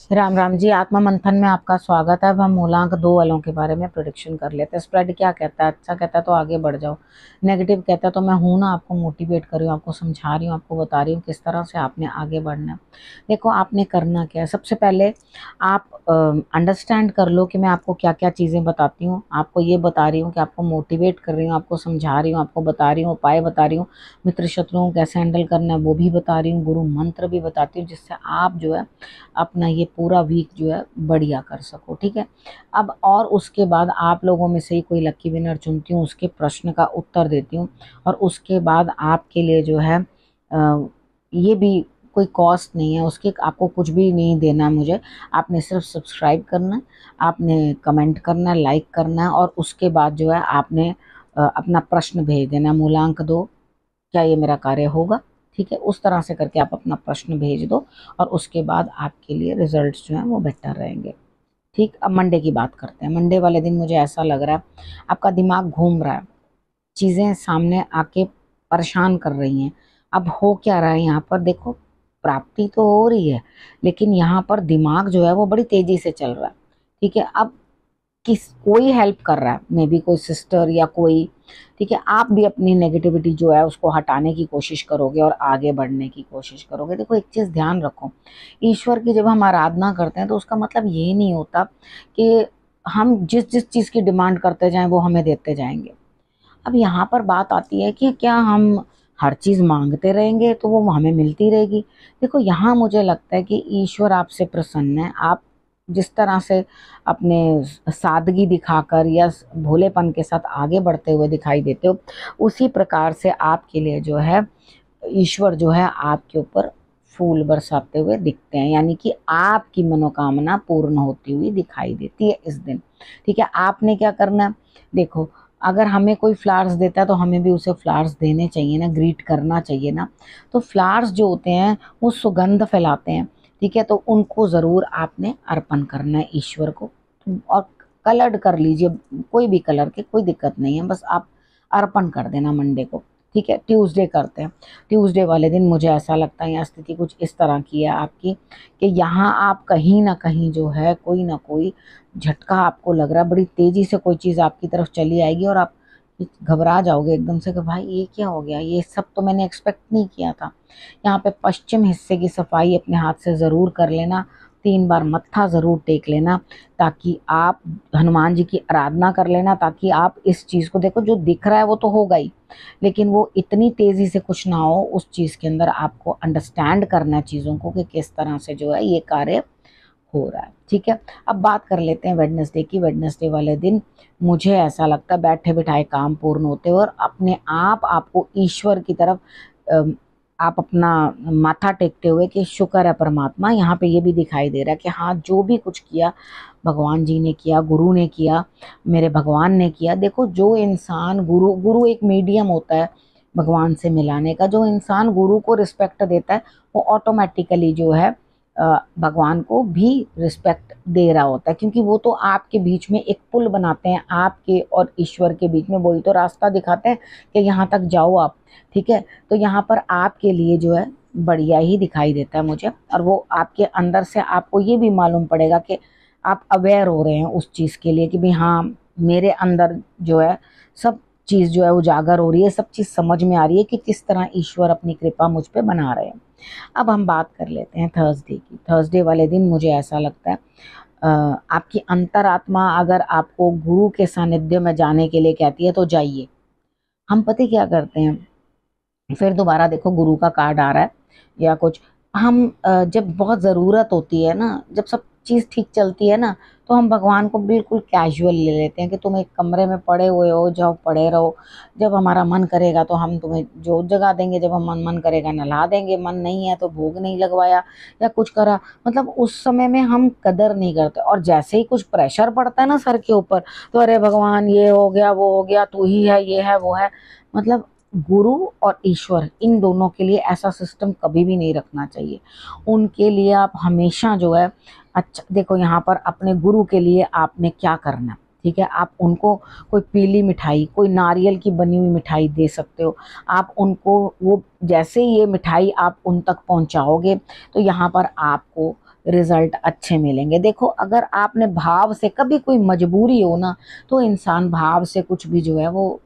राम राम जी। आत्मा मंथन में आपका स्वागत है। अब हम मूलांक 2 वालों के बारे में प्रोडिक्शन कर लेते हैं। स्प्रेड क्या कहता है? अच्छा कहता है तो आगे बढ़ जाओ, नेगेटिव कहता है तो मैं हूं ना, आपको मोटिवेट कर रही हूँ, आपको समझा रही हूँ, आपको बता रही हूँ किस तरह से आपने आगे बढ़ना है। देखो आपने करना क्या है, सबसे पहले आप अंडरस्टैंड कर लो कि मैं आपको क्या क्या चीज़ें बताती हूँ। आपको ये बता रही हूँ कि आपको मोटिवेट कर रही हूँ, आपको समझा रही हूँ, आपको बता रही हूँ, उपाय बता रही हूँ, मित्र शत्रुओं को कैसे हैंडल करना है वो भी बता रही हूँ, गुरु मंत्र भी बताती हूँ, जिससे आप जो है अपना ये पूरा वीक जो है बढ़िया कर सको। ठीक है। अब और उसके बाद आप लोगों में से ही कोई लकी विनर चुनती हूँ, उसके प्रश्न का उत्तर देती हूँ, और उसके बाद आपके लिए जो है ये भी कोई कॉस्ट नहीं है, उसके आपको कुछ भी नहीं देना है मुझे। आपने सिर्फ सब्सक्राइब करना है, आपने कमेंट करना है, लाइक करना है, और उसके बाद जो है आपने अपना प्रश्न भेज देना है, मूलांक 2 क्या ये मेरा कार्य होगा। ठीक है, उस तरह से करके आप अपना प्रश्न भेज दो, और उसके बाद आपके लिए रिजल्ट्स जो हैं वो बेटर रहेंगे। ठीक। अब मंडे की बात करते हैं। मंडे वाले दिन मुझे ऐसा लग रहा है आपका दिमाग घूम रहा है, चीज़ें सामने आके परेशान कर रही हैं। अब हो क्या रहा है यहाँ पर देखो, प्राप्ति तो हो रही है, लेकिन यहाँ पर दिमाग जो है वो बड़ी तेजी से चल रहा है। ठीक है। अब कोई हेल्प कर रहा है, मे बी कोई सिस्टर या कोई। ठीक है। आप भी अपनी नेगेटिविटी जो है उसको हटाने की कोशिश करोगे और आगे बढ़ने की कोशिश करोगे। देखो एक चीज़ ध्यान रखो, ईश्वर की जब हम आराधना करते हैं तो उसका मतलब ये नहीं होता कि हम जिस जिस चीज़ की डिमांड करते जाएं वो हमें देते जाएंगे। अब यहाँ पर बात आती है कि क्या हम हर चीज़ मांगते रहेंगे तो वो हमें मिलती रहेगी? देखो यहाँ मुझे लगता है कि ईश्वर आपसे प्रसन्न है। आप जिस तरह से अपने सादगी दिखाकर या भोलेपन के साथ आगे बढ़ते हुए दिखाई देते हो, उसी प्रकार से आपके लिए जो है ईश्वर जो है आपके ऊपर फूल बरसाते हुए दिखते हैं, यानी कि आपकी मनोकामना पूर्ण होती हुई दिखाई देती है इस दिन। ठीक है। आपने क्या करना है, देखो अगर हमें कोई फ्लावर्स देता है तो हमें भी उसे फ्लावर्स देने चाहिए ना, ग्रीट करना चाहिए ना। तो फ्लावर्स जो होते हैं वो सुगंध फैलाते हैं। ठीक है। तो उनको ज़रूर आपने अर्पण करना है ईश्वर को, और कलर्ड कर लीजिए, कोई भी कलर के, कोई दिक्कत नहीं है, बस आप अर्पण कर देना मंडे को। ठीक है। ट्यूसडे करते हैं। ट्यूसडे वाले दिन मुझे ऐसा लगता है यहाँ स्थिति कुछ इस तरह की है आपकी कि यहाँ आप कहीं ना कहीं जो है कोई ना कोई झटका आपको लग रहा है, बड़ी तेजी से कोई चीज़ आपकी तरफ चली आएगी और आप घबरा जाओगे एकदम से कि भाई ये क्या हो गया, ये सब तो मैंने एक्सपेक्ट नहीं किया था। यहाँ पे पश्चिम हिस्से की सफाई अपने हाथ से ज़रूर कर लेना, 3 बार मत्था ज़रूर टेक लेना, ताकि आप हनुमान जी की आराधना कर लेना, ताकि आप इस चीज़ को देखो, जो दिख रहा है वो तो होगा ही, लेकिन वो इतनी तेज़ी से कुछ ना हो, उस चीज़ के अंदर आपको अंडरस्टैंड करना है चीज़ों को कि किस तरह से जो है ये कार्य हो रहा है। ठीक है। अब बात कर लेते हैं वेडनेसडे की। वेडनेसडे वाले दिन मुझे ऐसा लगता है बैठे बिठाए काम पूर्ण होते हैं, और अपने आप आपको ईश्वर की तरफ अम, आप अपना माथा टेकते हुए कि शुक्र है परमात्मा, यहाँ पे ये भी दिखाई दे रहा है कि हाँ जो भी कुछ किया भगवान जी ने किया, गुरु ने किया, मेरे भगवान ने किया। देखो जो इंसान गुरु एक मीडियम होता है भगवान से मिलाने का। जो इंसान गुरु को रिस्पेक्ट देता है वो ऑटोमेटिकली जो है भगवान को भी रिस्पेक्ट दे रहा होता है, क्योंकि वो तो आपके बीच में एक पुल बनाते हैं, आपके और ईश्वर के बीच में, वही तो रास्ता दिखाते हैं कि यहाँ तक जाओ आप। ठीक है। तो यहाँ पर आपके लिए जो है बढ़िया ही दिखाई देता है मुझे, और वो आपके अंदर से आपको ये भी मालूम पड़ेगा कि आप अवेयर हो रहे हैं उस चीज़ के लिए कि भाई हाँ मेरे अंदर जो है सब चीज़ जो है उजागर हो रही है, सब चीज़ समझ में आ रही है कि किस तरह ईश्वर अपनी कृपा मुझ पे बना रहे हैं। अब हम बात कर लेते हैं थर्सडे की। थर्सडे वाले दिन मुझे ऐसा लगता है आपकी अंतरात्मा अगर आपको गुरु के सानिध्य में जाने के लिए कहती है तो जाइए। हम पता है क्या करते हैं, फिर दोबारा देखो गुरु का कार्ड आ रहा है या कुछ, हम जब बहुत ज़रूरत होती है ना, जब सब चीज़ ठीक चलती है ना, तो हम भगवान को बिल्कुल कैजुअल ले लेते हैं कि तुम एक कमरे में पड़े हुए हो, जाओ पड़े रहो, जब हमारा मन करेगा तो हम तुम्हें जोत जगा देंगे, जब हम मन करेगा नला देंगे, मन नहीं है तो भोग नहीं लगवाया या कुछ करा। मतलब उस समय में हम कदर नहीं करते, और जैसे ही कुछ प्रेशर पड़ता है ना सर के ऊपर, तो अरे भगवान ये हो गया वो हो गया, तू ही है ये है वो है। मतलब गुरु और ईश्वर इन दोनों के लिए ऐसा सिस्टम कभी भी नहीं रखना चाहिए। उनके लिए आप हमेशा जो है, अच्छा देखो यहाँ पर अपने गुरु के लिए आपने क्या करना। ठीक है। आप उनको कोई पीली मिठाई, कोई नारियल की बनी हुई मिठाई दे सकते हो। आप उनको वो जैसे ही ये मिठाई आप उन तक पहुँचाओगे तो यहाँ पर आपको रिजल्ट अच्छे मिलेंगे। देखो अगर आपने भाव से, कभी कोई मजबूरी हो ना, तो इंसान भाव से कुछ भी जो है वो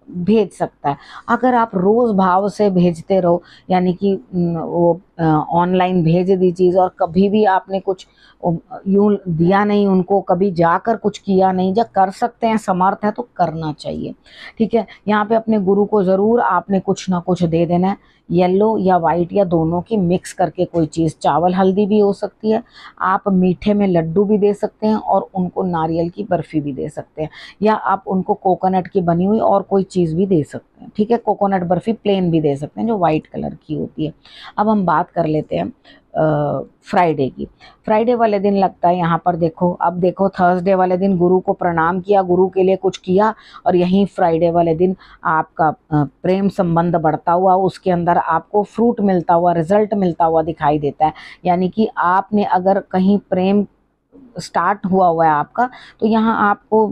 भेज सकता है। अगर आप रोज भाव से भेजते रहो, यानी कि वो ऑनलाइन भेज दी चीज और कभी भी आपने कुछ यूं दिया नहीं उनको, कभी जाकर कुछ किया नहीं, जब कर सकते हैं, समर्थ है तो करना चाहिए। ठीक है, यहाँ पे अपने गुरु को जरूर आपने कुछ ना कुछ दे देना है, येलो या वाइट या दोनों की मिक्स करके कोई चीज़, चावल हल्दी भी हो सकती है, आप मीठे में लड्डू भी दे सकते हैं और उनको नारियल की बर्फी भी दे सकते हैं, या आप उनको कोकोनट की बनी हुई और कोई चीज़ भी दे सकते हैं। ठीक है, कोकोनट बर्फी प्लेन भी दे सकते हैं जो वाइट कलर की होती है। अब हम बात कर लेते हैं फ्राइडे की। फ्राइडे वाले दिन लगता है यहाँ पर, देखो अब देखो, थर्सडे वाले दिन गुरु को प्रणाम किया, गुरु के लिए कुछ किया, और यहीं फ्राइडे वाले दिन आपका प्रेम संबंध बढ़ता हुआ, उसके अंदर आपको फ्रूट मिलता हुआ, रिजल्ट मिलता हुआ दिखाई देता है। यानी कि आपने अगर कहीं प्रेम स्टार्ट हुआ है आपका, तो यहाँ आपको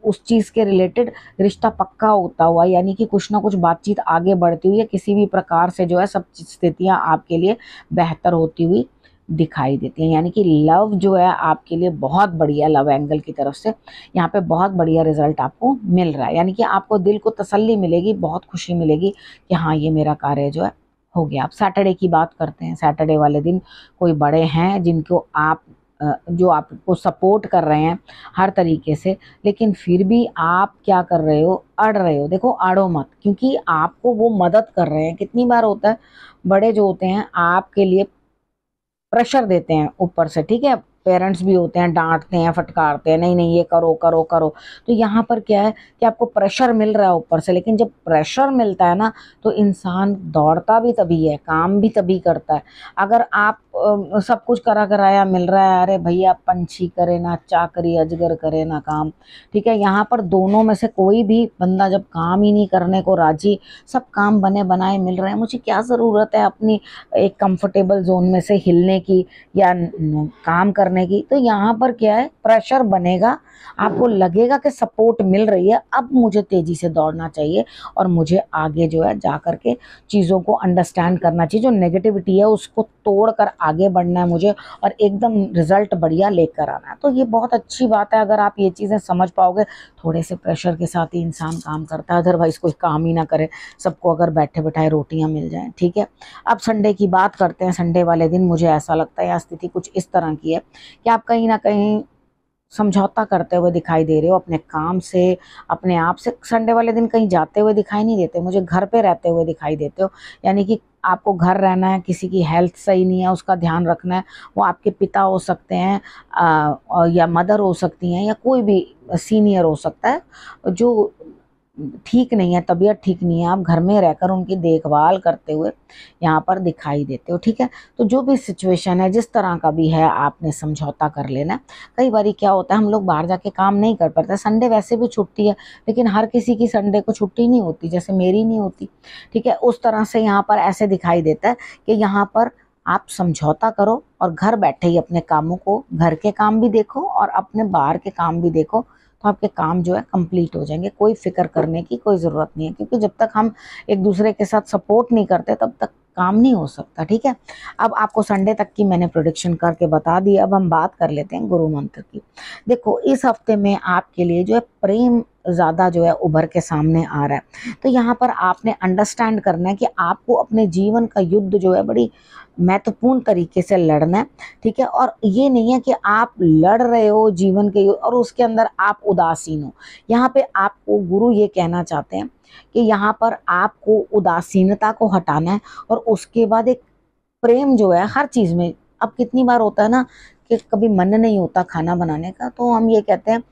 उस चीज़ के रिलेटेड रिश्ता पक्का होता हुआ, यानी कि कुछ ना कुछ बातचीत आगे बढ़ती हुई है, किसी भी प्रकार से जो है सब स्थितियाँ आपके लिए बेहतर होती हुई दिखाई देती हैं। यानी कि लव जो है आपके लिए बहुत बढ़िया, लव एंगल की तरफ से यहाँ पे बहुत बढ़िया रिजल्ट आपको मिल रहा है। यानी कि आपको दिल को तसल्ली मिलेगी, बहुत खुशी मिलेगी कि हाँ ये मेरा कार्य जो है हो गया। आप सैटरडे की बात करते हैं। सैटरडे वाले दिन कोई बड़े हैं जिनको आप जो आपको सपोर्ट कर रहे हैं हर तरीके से, लेकिन फिर भी आप क्या कर रहे हो, अड़ रहे हो। देखो अड़ो मत, क्योंकि आपको वो मदद कर रहे हैं। कितनी बार होता है बड़े जो होते हैं आपके लिए प्रेशर देते हैं ऊपर से, ठीक है, पेरेंट्स भी होते हैं, डांटते हैं, फटकारते हैं, नहीं नहीं ये करो करो करो। तो यहाँ पर क्या है कि आपको प्रेशर मिल रहा है ऊपर से, लेकिन जब प्रेशर मिलता है ना तो इंसान दौड़ता भी तभी है, काम भी तभी करता है। अगर आप सब कुछ करा कराया मिल रहा है, अरे भैया पंछी करे ना चाकरी, अजगर करे ना काम। ठीक है, यहाँ पर दोनों में से कोई भी बंदा जब काम ही नहीं करने को राजी, सब काम बने बनाए मिल रहे हैं, मुझे क्या ज़रूरत है अपनी एक कंफर्टेबल जोन में से हिलने की या काम करने की। तो यहाँ पर क्या है, प्रेशर बनेगा, आपको लगेगा कि सपोर्ट मिल रही है, अब मुझे तेजी से दौड़ना चाहिए और मुझे आगे जो है जा करके चीज़ों को अंडरस्टैंड करना चाहिए, जो नेगेटिविटी है उसको तोड़ कर आगे बढ़ना है मुझे, और एकदम रिजल्ट बढ़िया लेकर आना है। तो ये बहुत अच्छी बात है, अगर आप ये चीज़ें समझ पाओगे। थोड़े से प्रेशर के साथ ही इंसान काम करता है, अदरवाइज कोई काम ही ना करे, सबको अगर बैठे बैठाए रोटियां मिल जाएं। ठीक है, अब संडे की बात करते हैं। संडे वाले दिन मुझे ऐसा लगता है यहाँ स्थिति कुछ इस तरह की है कि आप कहीं ना कहीं समझौता करते हुए दिखाई दे रहे हो अपने काम से, अपने आप से। संडे वाले दिन कहीं जाते हुए दिखाई नहीं देते, मुझे घर पे रहते हुए दिखाई देते हो। यानी कि आपको घर रहना है, किसी की हेल्थ सही नहीं है उसका ध्यान रखना है, वो आपके पिता हो सकते हैं या मदर हो सकती हैं, या कोई भी सीनियर हो सकता है जो ठीक नहीं है, तबीयत ठीक नहीं है, आप घर में रहकर उनकी देखभाल करते हुए यहाँ पर दिखाई देते हो। ठीक है, तो जो भी सिचुएशन है, जिस तरह का भी है, आपने समझौता कर लेना। कई बार क्या होता है, हम लोग बाहर जाके काम नहीं कर पाते। संडे वैसे भी छुट्टी है, लेकिन हर किसी की संडे को छुट्टी नहीं होती, जैसे मेरी नहीं होती। ठीक है, उस तरह से यहाँ पर ऐसे दिखाई देता है कि यहाँ पर आप समझौता करो और घर बैठे ही अपने कामों को, घर के काम भी देखो और अपने बाहर के काम भी देखो, तो आपके काम जो है कंप्लीट हो जाएंगे। कोई फिक्र करने की कोई ज़रूरत नहीं है, क्योंकि जब तक हम एक दूसरे के साथ सपोर्ट नहीं करते तब तक काम नहीं हो सकता। ठीक है, अब आपको संडे तक की मैंने प्रेडिक्शन करके बता दी। अब हम बात कर लेते हैं गुरु मंत्र की। देखो इस हफ्ते में आपके लिए जो है प्रेम ज़्यादा जो है उभर के सामने आ रहा है। तो यहाँ पर आपने अंडरस्टैंड करना है कि आपको अपने जीवन का युद्ध जो है बड़ी महत्वपूर्ण तरीके से लड़ना है। ठीक है, और ये नहीं है कि आप लड़ रहे हो जीवन के युद्ध और उसके अंदर आप उदासीन हो। यहाँ पे आपको गुरु ये कहना चाहते हैं कि यहाँ पर आपको उदासीनता को हटाना है, और उसके बाद एक प्रेम जो है हर चीज़ में। अब कितनी बार होता है ना कि कभी मन नहीं होता खाना बनाने का, तो हम ये कहते हैं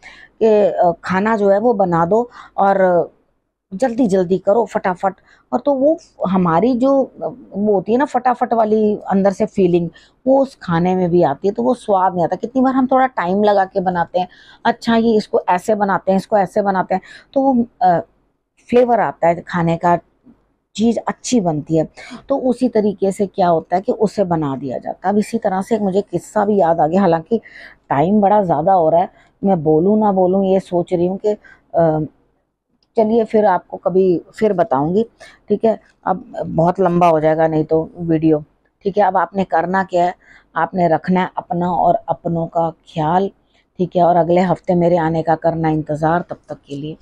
कि खाना जो है वो बना दो और जल्दी जल्दी करो फटाफट। और तो वो हमारी जो वो होती है ना फटाफट वाली अंदर से फीलिंग, वो उस खाने में भी आती है, तो वो स्वाद नहीं आता। कितनी बार हम थोड़ा टाइम लगा के बनाते हैं, अच्छा ये इसको ऐसे बनाते हैं, इसको ऐसे बनाते हैं, तो वो फ्लेवर आता है खाने का, चीज़ अच्छी बनती है। तो उसी तरीके से क्या होता है कि उसे बना दिया जाता है। अब इसी तरह से मुझे किस्सा भी याद आ गया, हालांकि टाइम बड़ा ज़्यादा हो रहा है, मैं बोलूँ ना बोलूँ ये सोच रही हूँ कि चलिए फिर आपको कभी फिर बताऊंगी। ठीक है, अब बहुत लंबा हो जाएगा नहीं तो वीडियो। ठीक है। अब आपने करना क्या है, आपने रखना है अपना और अपनों का ख्याल, ठीक है। और अगले हफ्ते मेरे आने का करना इंतज़ार, तब तक के लिए।